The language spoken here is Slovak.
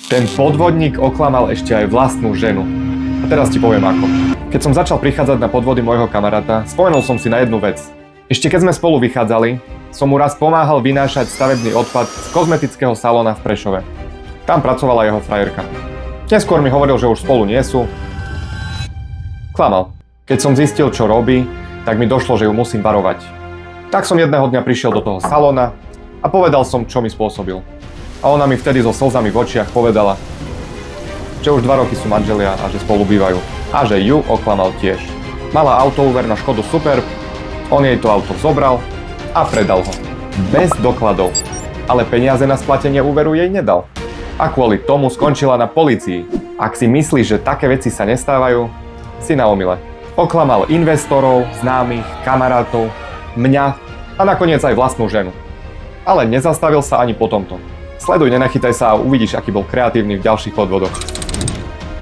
Ten podvodník oklamal ešte aj vlastnú ženu. A teraz ti poviem ako. Keď som začal prichádzať na podvody môjho kamaráta, spomenul som si na jednu vec. Ešte keď sme spolu vychádzali, som mu raz pomáhal vynášať stavebný odpad z kozmetického salóna v Prešove. Tam pracovala jeho frajerka. Neskôr mi hovoril, že už spolu nie sú. Klamal. Keď som zistil, čo robí, tak mi došlo, že ju musím varovať. Tak som jedného dňa prišiel do toho salóna a povedal som, čo mi spôsobil. A ona mi vtedy so slzami v očiach povedala, že už 2 roky sú manželia a že spolu bývajú. A že ju oklamal tiež. Mala autoúver na Škodu Superb, on jej to auto zobral a predal ho. Bez dokladov. Ale peniaze na splatenie úveru jej nedal. A kvôli tomu skončila na polícii. Ak si myslíš, že také veci sa nestávajú, si na omyle. Oklamal investorov, známych, kamarátov, mňa a nakoniec aj vlastnú ženu. Ale nezastavil sa ani po tomto. Sleduj, nenachytaj sa a uvidíš, aký bol kreatívny v ďalších podvodoch.